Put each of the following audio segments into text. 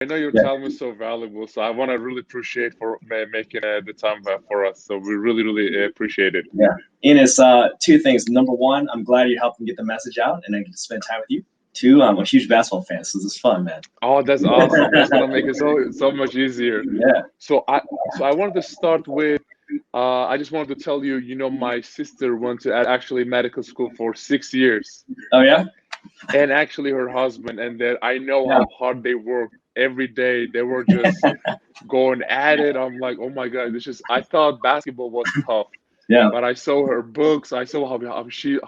I know your Yeah, time is so valuable, so I want to really appreciate for making the time for us. So we really, really appreciate it. yeah. Enes, two things. Number one, I'm glad you helped me get the message out, and I get to spend time with you. Two, I'm a huge basketball fan, so this is fun, man. Oh, that's awesome. That's gonna make it so much easier. Yeah. So I wanted to start with I just wanted to tell you, my sister went to actually medical school for 6 years, Oh yeah. and actually her husband, and that I know Yeah. how hard they worked every day. They were just going at it. I'm like, oh my God, I thought basketball was tough. Yeah. But I saw her books. I saw how she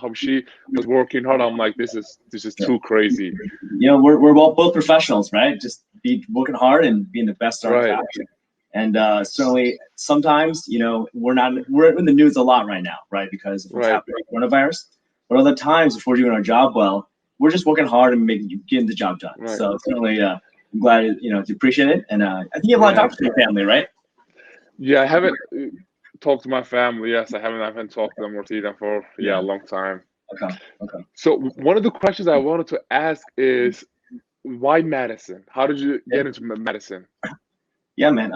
was working hard. I'm like, this is Yeah. too crazy. We're both professionals, right? Just be working hard and being the best at our Right. craft. And certainly, sometimes we're in the news a lot right now, right? Because of what's Right. happening with coronavirus. But other times, if we're doing our job well, we're just working hard and getting the job done. Right. So certainly, I'm glad you appreciate it. And I think you have a lot of Yeah. time for your family, right? Yeah. I haven't talked to my family. Yes, I haven't talked to them or seen them for Yeah. a long time. Okay. Okay. So one of the questions I wanted to ask is why medicine? How did you Yeah. get into medicine? Yeah, man.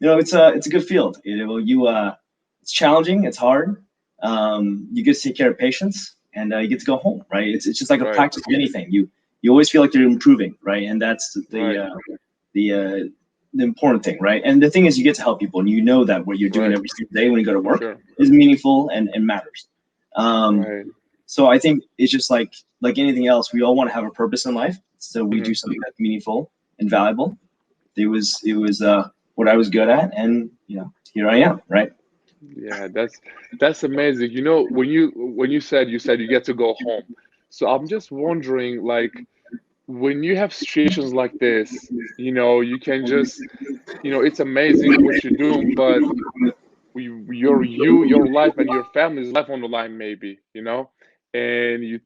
It's a good field. It's challenging. It's hard. You get to take care of patients, and you get to go home, right? It's just like a Right. practice of anything. You always feel like you're improving, right? And that's Right. the uh, the important thing, right? And the thing is, you get to help people, and you know that what you're doing Right. every single day when you go to For work sure. is meaningful and matters. Um, Right. so I think it's just like anything else. We all want to have a purpose in life, so we do Hmm. something that's meaningful and valuable. It was what I was good at, and here I am, right? Yeah, that's amazing. When you said you get to go home. So I'm just wondering, like, when you have situations like this, you can just, it's amazing what you're doing, but your life and your family's life on the line, maybe, and you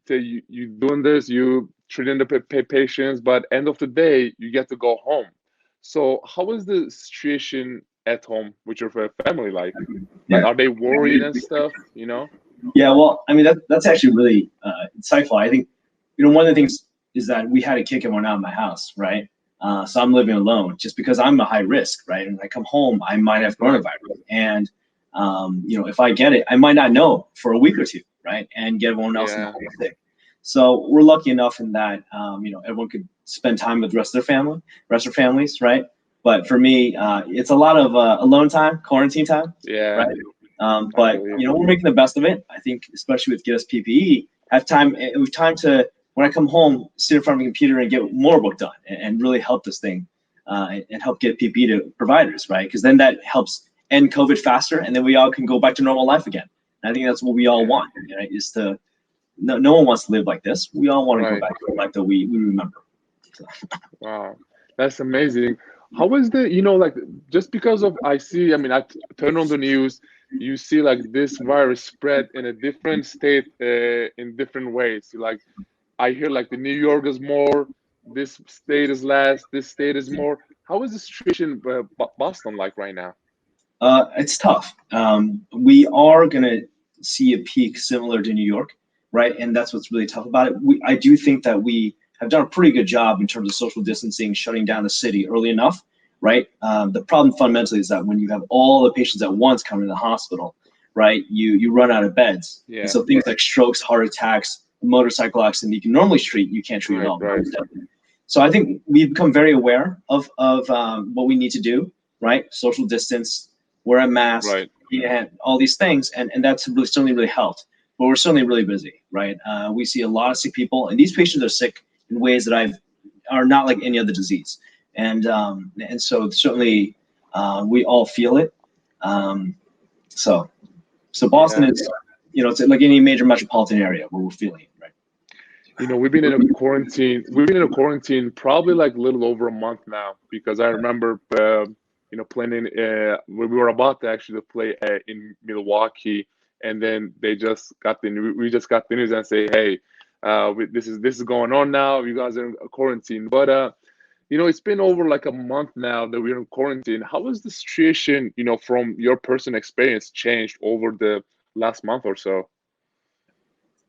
doing this, you treating the patients, but end of the day, you get to go home. So how is the situation at home with your family like? Like, Yeah. are they worried and stuff? Yeah, well, I mean that's actually really insightful. I think one of the things is that we had a kid come out of my house, right? So I'm living alone just because I'm a high risk, right? And when I come home, I might have Right, coronavirus, and if I get it, I might not know for a week or two, right? And get everyone else in the yeah, home sick. So we're lucky enough in that everyone could spend time with the rest of their family, rest of their families, right? But for me, it's a lot of alone time, quarantine time, yeah, right? I But believe. we're making the best of it. I think, especially with Get Us PPE, have time. We have time to when I come home, sit in front of a computer and get more work done, and really help this thing, and help get PPE to providers, right? Because then that helps end COVID faster, and then we all can go back to normal life again. And I think that's what we all Yeah, want, right? Is to no one wants to live like this. We all want to go right. back to the life that we remember. So, Wow, that's amazing. How is like, just because of I see, I mean, turn on the news, you see like this virus spread in a different state, in different ways. Like, I hear like the New York is more, this state is less, this state is more. How is the situation Boston like right now? it's tough. We are gonna see a peak similar to New York, right? And that's what's really tough about it. I do think that we have done a pretty good job in terms of social distancing, shutting down the city early enough, right? The problem fundamentally is that when you have all the patients at once coming to the hospital, right, you run out of beds, and Yeah, so things like strokes, heart attacks, motorcycle accident you can normally treat, you can't treat at right, all. right, So I think we've become very aware of what we need to do, right? Social distance, wear a mask, right. all these things, and that's really certainly really helped. But we're certainly really busy, right? We see a lot of sick people, and these patients are sick in ways that are not like any other disease, and so certainly we all feel it. Um, so Boston Yeah. is, it's like any major metropolitan area where we're feeling it, right? We've been in a quarantine. We've been in a quarantine probably like a little over a month now, because I remember, playing we were about to actually play in Milwaukee, and then we just got the news and say, hey, this is going on now. You guys are in quarantine, but it's been over like a month now that we're in quarantine. How has the situation, from your personal experience, changed over the last month or so?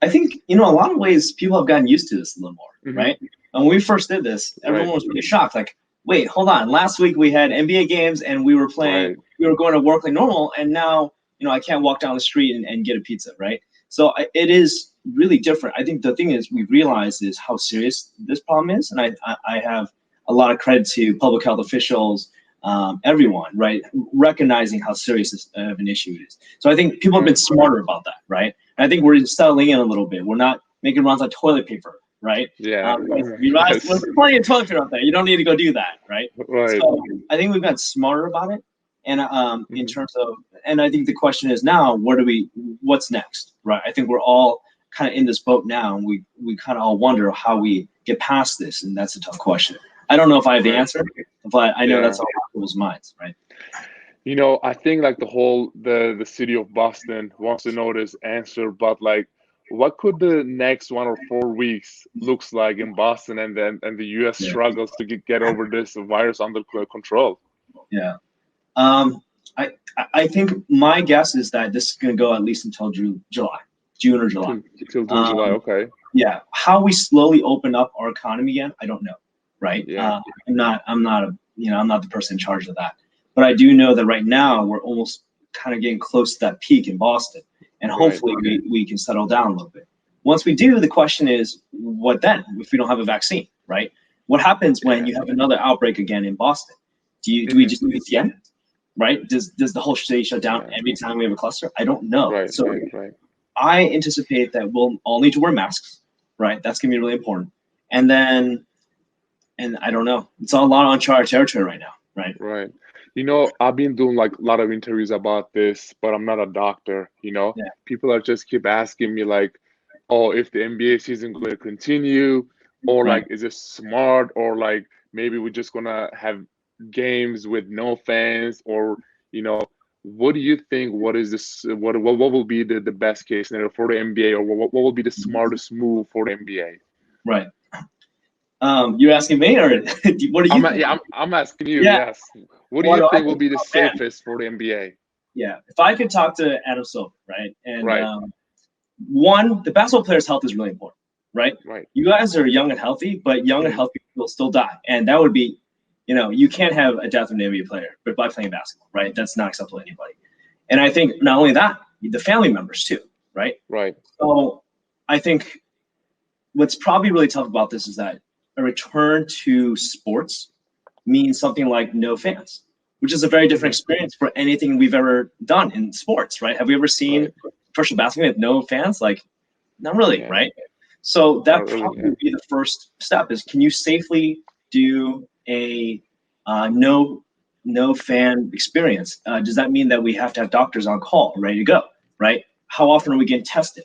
I think, a lot of ways people have gotten used to this a little more, Hmm. right? And when we first did this, Right. everyone was really shocked. Like, wait, hold on. Last week we had NBA games and we were playing, Right. we were going to work like normal, and now I can't walk down the street and get a pizza, right? So it is really different. I think the thing is we realize is how serious this problem is, and I have a lot of credit to public health officials, everyone, right, recognizing how serious of an issue it is. So I think people have been smarter about that, right? And I think we're settling in a little bit. We're not making runs on toilet paper, right? Yeah. You realize Yes. there's plenty of toilet paper out there. You don't need to go do that, right? Right. So I think we've gotten smarter about it, and in terms of, and I think the question is now, what's next, right? I think we're all kind of in this boat now, and we kind of all wonder how we get past this, and that's a tough question. I don't know if I have the answer, but I know that's on people's minds, right? I think like the city of Boston wants to know this answer, but like, what could the next 1 or 4 weeks looks like in Boston, and the U.S. Yeah. struggles to get over this virus under control? Yeah. I think my guess is that this is going to go at least until June or July. Till July, okay. Yeah. How we slowly open up our economy again, I don't know, right? Yeah. I'm not I'm not the person in charge of that, but I do know that right now we're almost kind of getting close to that peak in Boston, and hopefully we can settle down a little bit. Once we do, the question is, what then if we don't have a vaccine, right? What happens when you have another outbreak again in Boston? Do we just do it again? Right? Does the whole city shut down every time we have a cluster? I don't know. Right. So Right. I anticipate that we'll all need to wear masks, right? That's gonna be really important. And I don't know. It's a lot of uncharted territory right now, right? Right. I've been doing like a lot of interviews about this, but I'm not a doctor. Yeah. People are just keep asking me like, oh, if the NBA season going to continue, or Right. like, is it smart, or like maybe we're just gonna have games with no fans, or what do you think? What is this? What will be the best case scenario for the NBA, or what will be the smartest move for the NBA? Right. You're asking me, or what do you think? I'm asking you. Yeah. Yes. What do you think will be the safest for the NBA? Yeah. If I could talk to Adam Silver, right? And Right. One, the basketball player's health is really important, right? Right. You guys are young and healthy, but young and healthy people still die. And that would be, you can't have a death of an NBA player but by playing basketball, right? That's not acceptable to anybody. And I think not only that, the family members too, right? Right. So I think what's probably really tough about this is that a return to sports means something like no fans, which is a very different experience for anything we've ever done in sports, right? Have we ever seen professional basketball with no fans? Like, not really, right? So that probably would be the first step: is can you safely do a no fan experience? Does that mean that we have to have doctors on call, ready to go, right? How often are we getting tested?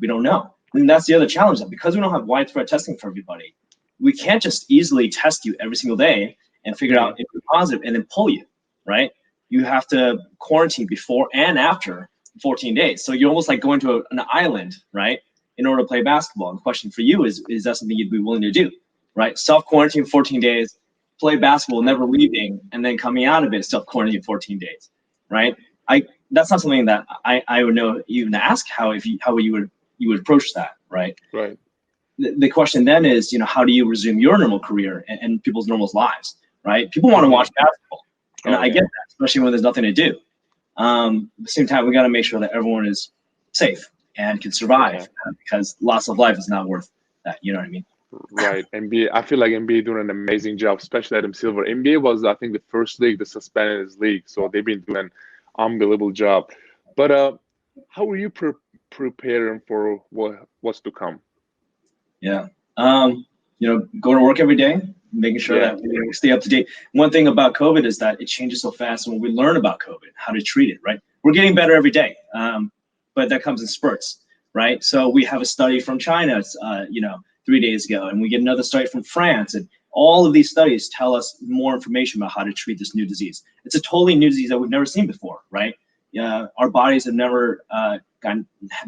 We don't know. And that's the other challenge, that because we don't have widespread testing for everybody, we can't just easily test you every single day and figure out if you're positive and then pull you, right? You have to quarantine before and after 14 days. So you're almost like going to an island, right, in order to play basketball. And the question for you is that something you'd be willing to do, right? Self-quarantine 14 days, play basketball, never leaving, and then coming out of it, self-quarantine 14 days, right? That's not something that I would know even to ask how you would approach that, right? Right. The question then is, how do you resume your normal career and people's normal lives, right? People want to watch basketball, and I get that, especially when there's nothing to do. At the same time, we got to make sure that everyone is safe and can survive, because loss of life is not worth that. You know what I mean? Right. NBA, I feel like NBA doing an amazing job, especially Adam Silver. NBA was, I think, the first league that suspended his league, so they've been doing an unbelievable job. But how are you preparing for what's to come? Yeah. Going to work every day, making sure that we stay up to date. One thing about COVID is that it changes so fast, and when we learn about COVID, how to treat it, right? We're getting better every day, but that comes in spurts, right? So we have a study from China, 3 days ago, and we get another study from France, and all of these studies tell us more information about how to treat this new disease. It's a totally new disease that we've never seen before, right? Our bodies have never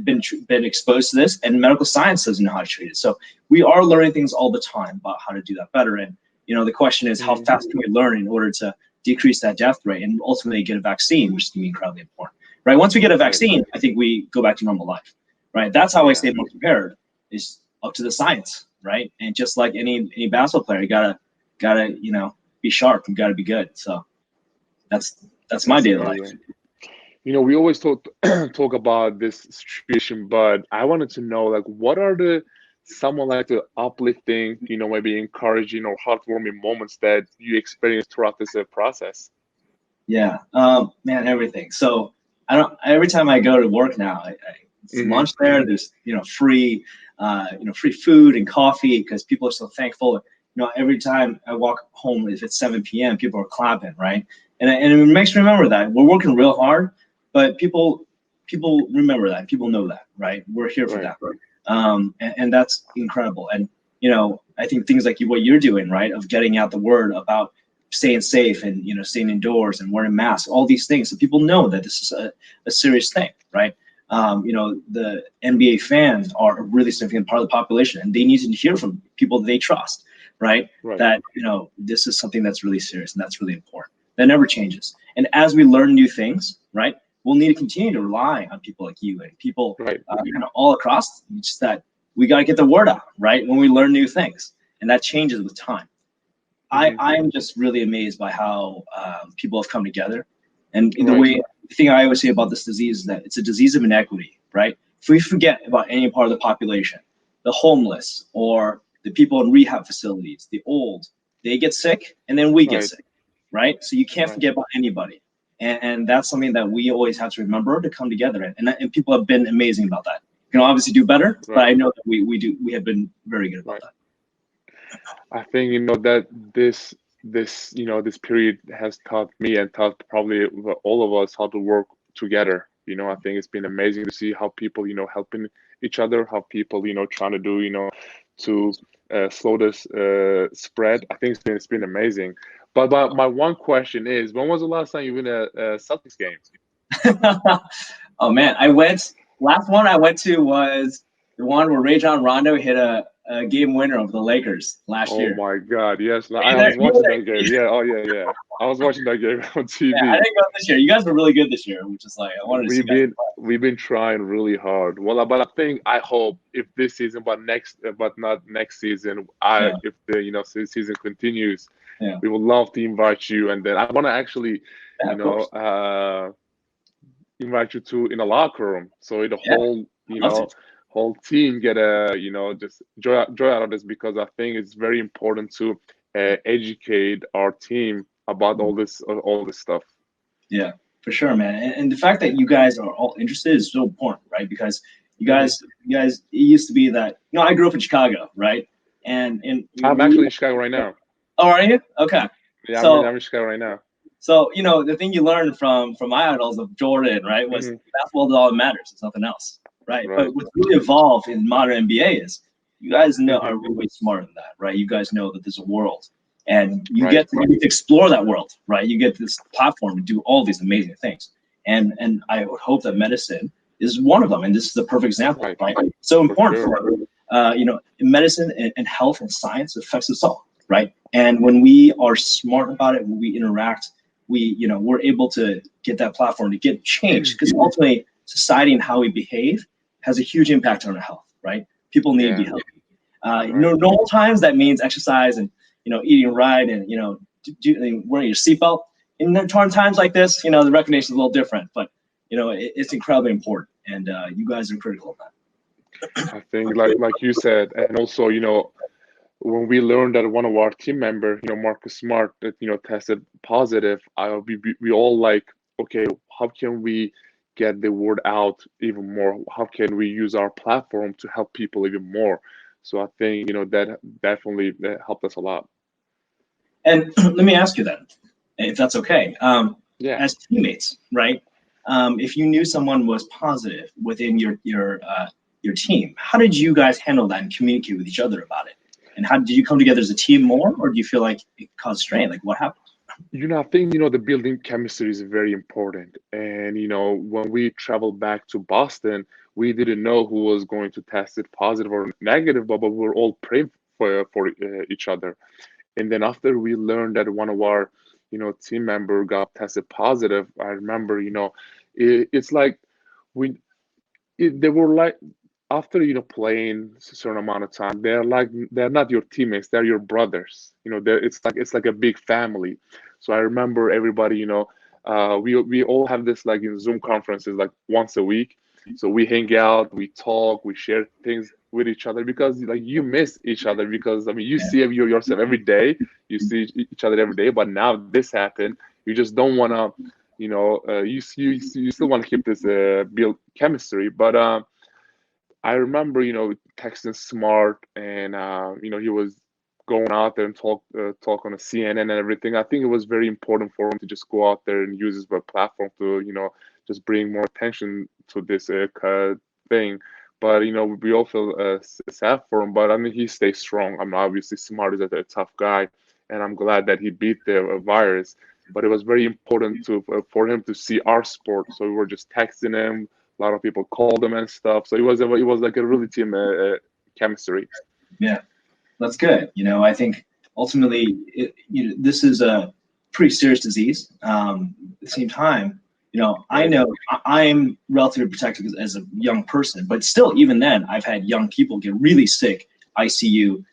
been exposed to this, and medical science doesn't know how to treat it. So we are learning things all the time about how to do that better. And the question is, how fast can we learn in order to decrease that death rate and ultimately get a vaccine, which is going to be incredibly important, right? Once we get a vaccine, I think we go back to normal life, right? That's how I stay more prepared, is up to the science, right? And just like any basketball player, you gotta be sharp. You got to be good. So that's my That's daily life. amazing. We always talk about this situation, but I wanted to know, like, what are the someone like the uplifting, maybe encouraging or heartwarming moments that you experience throughout this process? Yeah, man, everything. So I don't. Every time I go to work now, it's Hmm. lunch there. There's free, free food and coffee because people are so thankful. Every time I walk home, if it's 7 p.m., people are clapping, right? And it makes me remember that we're working real hard, but people remember that. People know that, right? We're here for Right, that, and that's incredible. And I think things like what you're doing, right, of getting out the word about staying safe and staying indoors and wearing masks, all these things, so people know that this is a serious thing, right? The NBA fans are a really significant part of the population, and they need to hear from people they trust, right? right, That this is something that's really serious and that's really important. That never changes. And as we learn new things, right, we'll need to continue to rely on people like you and people right. all across. Just that we got to get the word out, right? When we learn new things, and that changes with time. Hmm. I'm just really amazed by how people have come together, and Right, the thing I always say about this disease is that it's a disease of inequity, right? If we forget about any part of the population, the homeless or the people in rehab facilities, the old, they get sick, and then we get right, sick, right? So you can't right, forget about anybody, and that's something that we always have to remember to come together, and people have been amazing about that. You can obviously do better, but right, I know that we have been very good about right. that. I think that this period has taught me and taught probably all of us how to work together. I think it's been amazing to see how people helping each other, how people trying to do to slow this spread. I think it's been amazing. But my one question is, when was the last time you been at a Celtics game? Oh man, I went. Last one I went to was the one where Rajon Rondo hit a game winner of the Lakers last Oh year. my God, yes. Were I you I there? was You were watching that there. game. Yeah, oh yeah, yeah. I was watching that game on Yeah, I TV. didn't go this year. You guys were really good this year, which is like I wanted to see We've you guys been play. we've been trying really hard. Well, but I hope if this season, but not next season. I Yeah, If the season continues, yeah, we would love to invite you, and then I want to actually, yeah. you Of know, course. uh, invite you to in a locker room, so the Yeah, whole I'd love to. whole team get a just joy out of this, because I think it's very important to educate our team about all this stuff. Yeah, for sure, man. And the fact that you guys are all interested is so important, right? Because Hmm. it used to be that I grew up in Chicago, right? And I'm we, actually in Chicago right now. oh, are you? Okay. Yeah, I'm in, So I'm in Chicago right now. the thing you learn from my idols of Jordan, right, was Hmm. basketball is all that matters. It's nothing else, right? Right. But what's really evolved in modern NBA is you guys Hmm. are way smarter than that, right? You guys know that there's a world, and Right. you get to explore that world, right? You get this platform to do all these amazing things, and I would hope that medicine is one of them, and this is the perfect example, Right. right? So For important sure. for medicine and health and science affects us all, right? And when we are smart about it, when we interact, we're able to get that platform to get changed, because ultimately society and how we behave has a huge impact on our health, right? People need to be Yeah. healthy. Right. Normal times that means exercise and eating right and wearing your seatbelt. In times like this, the recognition is a little different, but it's incredibly important, and you guys are critical of that. I think like you said, and also when we learned that one of our team member, Marcus Smart, that tested positive, we all like, okay, how can we get the word out even more? How can we use our platform to help people even more? So I think that definitely helped us a lot. And let me ask you then, if that's okay. Yeah. As teammates, right? If you knew someone was positive within your team, how did you guys handle that and communicate with each other about it? And how did you come together as a team more, or do you feel like it caused strain? Like what happened? I think the building chemistry is very important. And when we traveled back to Boston, we didn't know who was going to test it positive or negative, but we were all praying for each other. And then after we learned that one of our team member got tested positive, I remember it's like we they were like after playing a certain amount of time, they're not your teammates, they're your brothers. It's like a big family. So I remember everybody, we all have this like in Zoom conferences like once a week. So we hang out, we talk, we share things with each other because like you miss each other because I mean you Yeah. see yourself every day, you see each other every day, but now this happened, you just don't want to, you still want to keep this build chemistry, but I remember, texting Smart, and he was going out there and talk on a CNN and everything. I think it was very important for him to just go out there and use his web platform to, just bring more attention to this thing. But we all feel sad for him. But I mean, he stays strong. I mean, obviously, Smart is a tough guy, and I'm glad that he beat the virus. But it was very important for him to see our sport. So we were just texting him. A lot of people called him and stuff. So it was like a really team chemistry. Yeah, that's good. I think ultimately, this is a pretty serious disease. At the same time, I Right. know I'm relatively protected as a young person, but still, even then, I've had young people get really sick, ICU,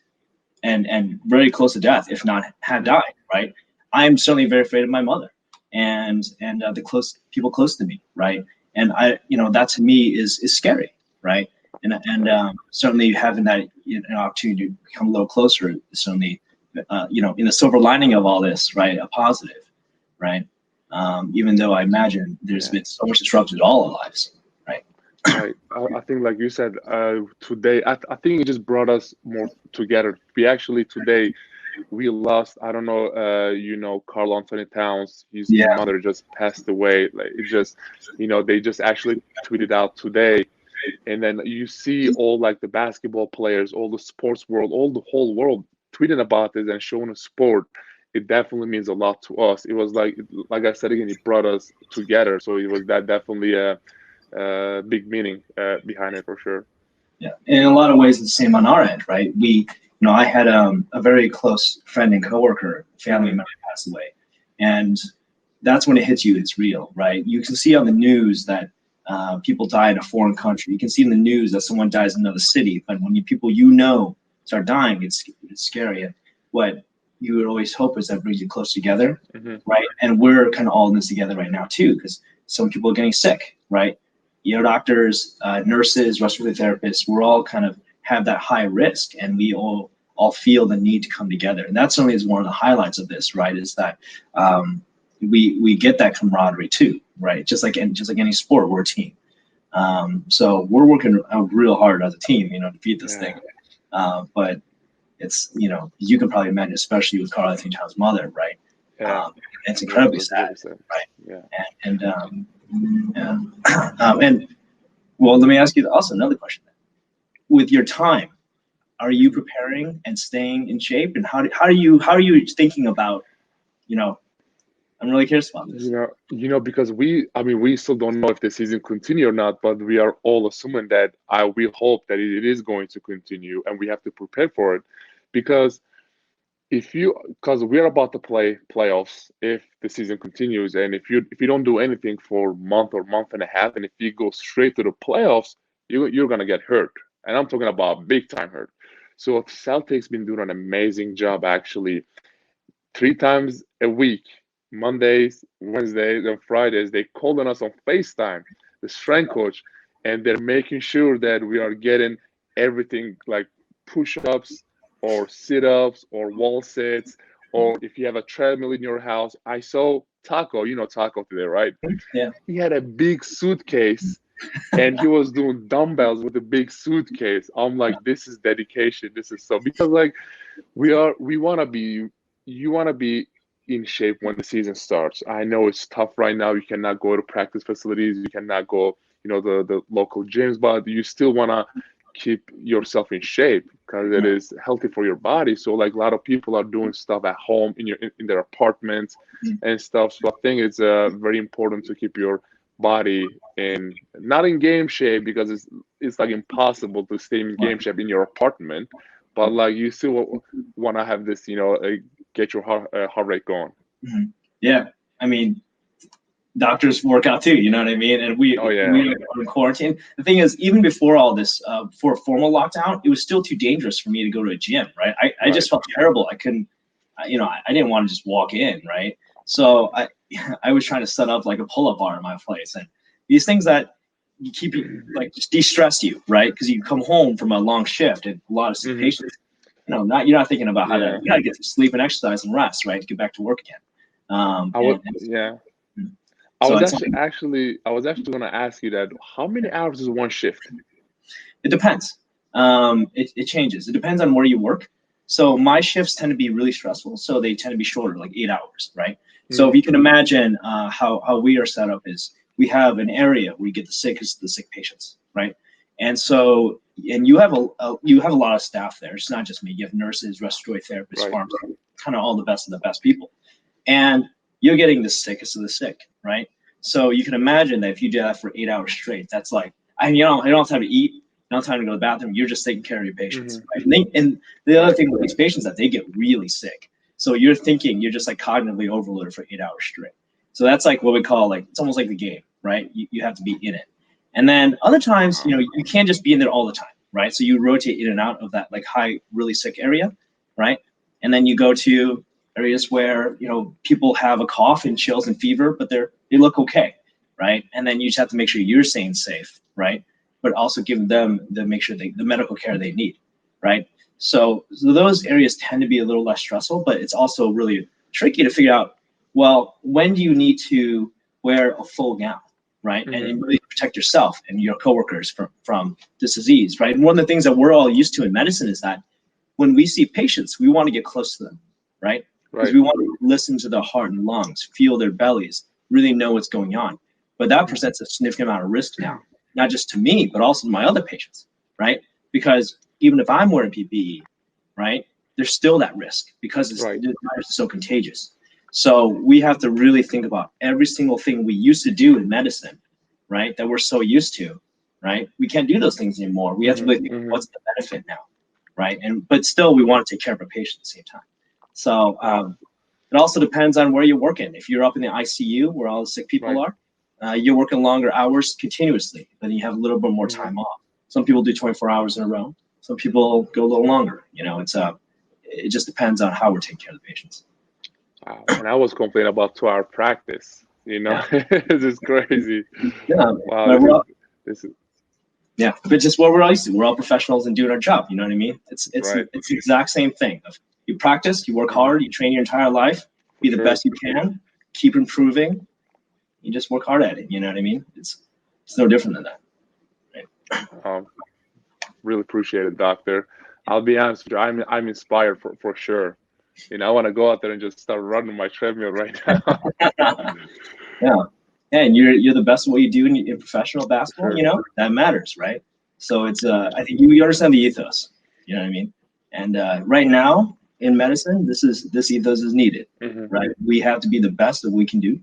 and very close to death, if not have Mhm. died. Right. I'm certainly very afraid of my mother and the close people close to me. Right. And that to me is scary. Right. And Right. certainly having that opportunity to become a little closer is certainly in the silver lining of all this, right, a positive, right? Even though I imagine there's Yeah. been so much disruption to all our lives, right? Right. I think, like you said, today, I think it just brought us more together. We actually today we lost. I don't know. Carl Anthony Towns. His Yeah, mother just passed away. Like it just, they just actually tweeted out today, and then you see all like the basketball players, all the sports world, all the whole world tweeting about this and showing a sport. It definitely means a lot to us. It was like I said again, it brought us together. So it was that definitely a big meaning behind it for sure. yeah. In a lot of ways, it's the same on our end, right? I had a very close friend and coworker, family Hmm. member passed away, and that's when it hits you. It's real, right? You can see on the news that people die in a foreign country. You can see in the news that someone dies in another city. But when people start dying, it's scary. And what you would always hope is that brings you close together, Hmm. right? And we're kind of all in this together right now too, because some people are getting sick, right? Doctors, nurses, respiratory therapists, we're all kind of have that high risk, and we all feel the need to come together. And that certainly is one of the highlights of this, right? Is that we get that camaraderie too, right? Just like any sport, we're a team. So we're working real hard as a team, to beat this thing. Yeah. But it's you can probably imagine, especially with Carl Anthony Towns' mother, right? Yeah. It's Yeah. It incredibly was sad, really sad. right? Yeah. And well, let me ask you also another question. With your time, are you Mhm. preparing and staying in shape? And how are you thinking about, I'm really curious about this. Because I mean, we still don't know if the season continue or not, but we are all assuming that we hope that it is going to continue, and we have to prepare for it, because because we're about to play playoffs if the season continues, and if you don't do anything for a month or month and a half, and if you go straight to the playoffs, you're gonna get hurt, and I'm talking about big time hurt. So Celtics been doing an amazing job actually 3 times a week, Mondays, Wednesdays, and Fridays. They called on us on FaceTime, the strength coach, and they're making sure that we are getting everything like push-ups or sit-ups or wall sits, or if you have a treadmill in your house. I saw Taco, Taco today, right? Yeah. He had a big suitcase and he was doing dumbbells with a big suitcase. I'm like, this is dedication. This is so, because like we want to be, you want to be in shape when the season starts. I know it's tough right now. You cannot go to practice facilities, you cannot go, the local gyms, but you still want to keep yourself in shape because it is healthy for your body. So like a lot of people are doing stuff at home in their apartments and stuff. So I think it's very important to keep your body in, not in game shape, because it's like impossible to stay in game shape in your apartment, but like you still want to have this, get your heart rate going. Mhm. Yeah. I mean, doctors work out too, you know what I mean? And we Oh yeah. we are in quarantine. The thing is, even before all this, for formal lockdown, it was still too dangerous for me to go to a gym, right? I just felt terrible. I couldn't, I didn't want to just walk in, right? So I was trying to set up like a pull-up bar in my place, and these things that you keep you like just de-stress you, right? Because you come home from a long shift and a lot of sick patients. You're not thinking about how to, you gotta get some sleep and exercise and rest, right? To get back to work again. I would, yeah. So I was actually going to ask you that. How many hours is one shift? it depends. It changes. It depends on where you work. So my shifts tend to be really stressful. So they tend to be shorter, like 8 hours, right? So if you can imagine how we are set up is we have an area where you get the sick patients, right? And so you have a lot of staff there. It's not just me. You have nurses, respiratory therapists, Right. pharmacists, kind of all the best of the best people. And you're getting the sickest of the sick, right? So you can imagine that if you do that for 8 hours straight, that's like, you don't have time to eat, you don't have time to go to the bathroom. You're just taking care of your patients, right? And the other thing with these patients is that they get really sick. So you're just like cognitively overloaded for 8 hours straight. So that's like what we call like, it's almost like the game, right? You have to be in it. And then other times, you can't just be in there all the time, right? So you rotate in and out of that like high, really sick area, right? And then you go to areas where people have a cough and chills and fever, but they look okay, right? And then you just have to make sure you're staying safe, right? But also give them the medical care they need, right? So those areas tend to be a little less stressful, but it's also really tricky to figure out, well, when do you need to wear a full gown, right? And really protect yourself and your coworkers from this disease, right? And one of the things that we're all used to in medicine is that when we see patients, we want to get close to them, right? Because we want to listen to their heart and lungs, feel their bellies, really know what's going on. But that presents a significant amount of risk now, not just to me, but also to my other patients, right? Because even if I'm wearing PPE, right, there's still that risk because the virus is so contagious. So we have to really think about every single thing we used to do in medicine, right, that we're so used to, right? We can't do those things anymore. We have to really think, what's the benefit now, right? But still, we want to take care of our patients at the same time. So it also depends on where you're working. If you're up in the ICU where all the sick people are, you're working longer hours continuously, then you have a little bit more time off. Some people do 24 hours in a row. Some people go a little longer. It just depends on how we're taking care of the patients. Wow. And I was complaining about 2-hour practice. It's just crazy. Yeah. Wow. This is. Yeah, but just what we're all used to. We're all professionals and doing our job. You know what I mean? It's the exact same thing. You practice, you work hard, you train your entire life, be the best you can, keep improving. You just work hard at it. You know what I mean? It's no different than that. Right? Really appreciate it, doctor. I'll be honest with you. I'm inspired for sure. I want to go out there and just start running my treadmill right now. Yeah, and you're the best at what you do in professional basketball. That matters, right? So it's I think you understand the ethos. You know what I mean? And right now in medicine, this ethos is needed, right? We have to be the best that we can do,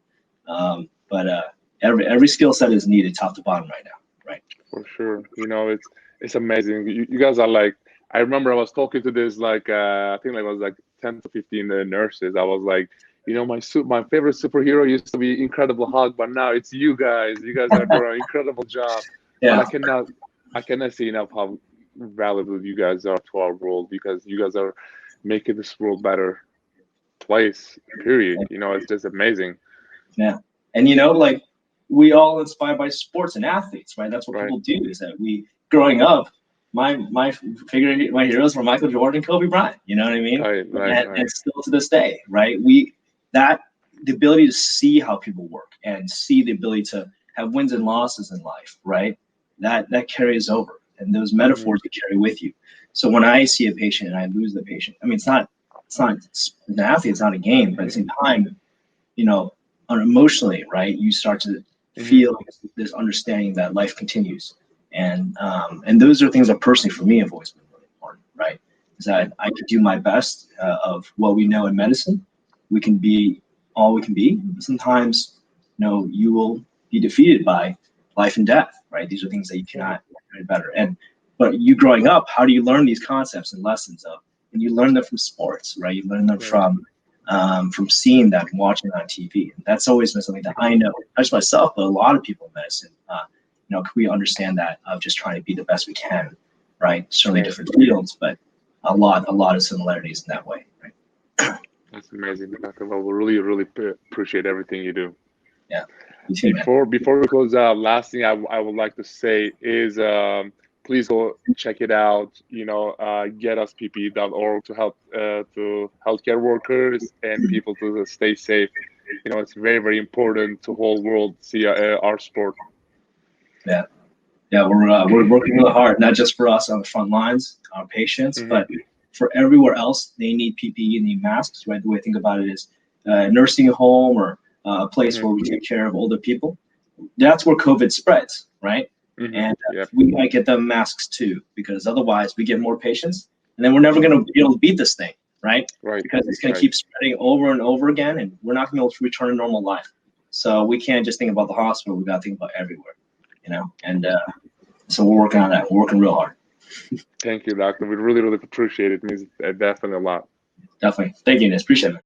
but every skill set is needed, top to bottom, right now, right? For sure. It's amazing. You guys are like. I remember I was talking to this I think it was like 10 to 15 nurses. I was like, my favorite superhero used to be Incredible Hulk, but now it's you guys. You guys are doing an incredible job. Yeah. But I cannot say enough how valuable you guys are to our world, because you guys are making this world better place. Period. It's just amazing. Yeah, and we all inspired by sports and athletes, right? That's what people do. Is that growing up, my heroes were Michael Jordan, Kobe Bryant. You know what I mean? And still to this day, right? The ability to see how people work and see the ability to have wins and losses in life, right? That carries over, and those metaphors you carry with you. So when I see a patient and I lose the patient, I mean, it's not an athlete, it's not a game, but at the same time, emotionally, right? You start to feel this understanding that life continues. And those are things that personally for me have always been really important, right? Is that I could do my best of what we know in medicine. We can be all we can be. Sometimes, you will be defeated by life and death, right? These are things that you cannot do better. But you growing up, how do you learn these concepts and lessons of? And you learn them from sports, right? You learn them from from seeing that and watching it on TV. And that's always been something that I know, not just myself, but a lot of people in medicine. Can we understand that of just trying to be the best we can, right? Certainly different fields, but a lot of similarities in that way, right? That's amazing, Dr. Well, we really appreciate everything you do. Yeah. You too, man. Before we close out, last thing I would like to say is please go check it out. GetUsPPE.org to help to healthcare workers and people to stay safe. It's very important to whole world see our sport. Yeah. Yeah, we're working really hard, not just for us on the front lines, our patients, but for everywhere else. They need PPE, need masks, right? The way I think about it is nursing home or a place where we take care of older people. That's where COVID spreads, right? And we gotta get them masks too, because otherwise we get more patients, and then we're never gonna be able to beat this thing, right? Because it's gonna keep spreading over and over again, and we're not gonna be able to return to normal life. So we can't just think about the hospital. We gotta think about everywhere, And so we're working on that. We're working real hard. Thank you, Doctor. We really appreciate it. It means definitely a lot. Definitely. Thank you, Enes. Appreciate it.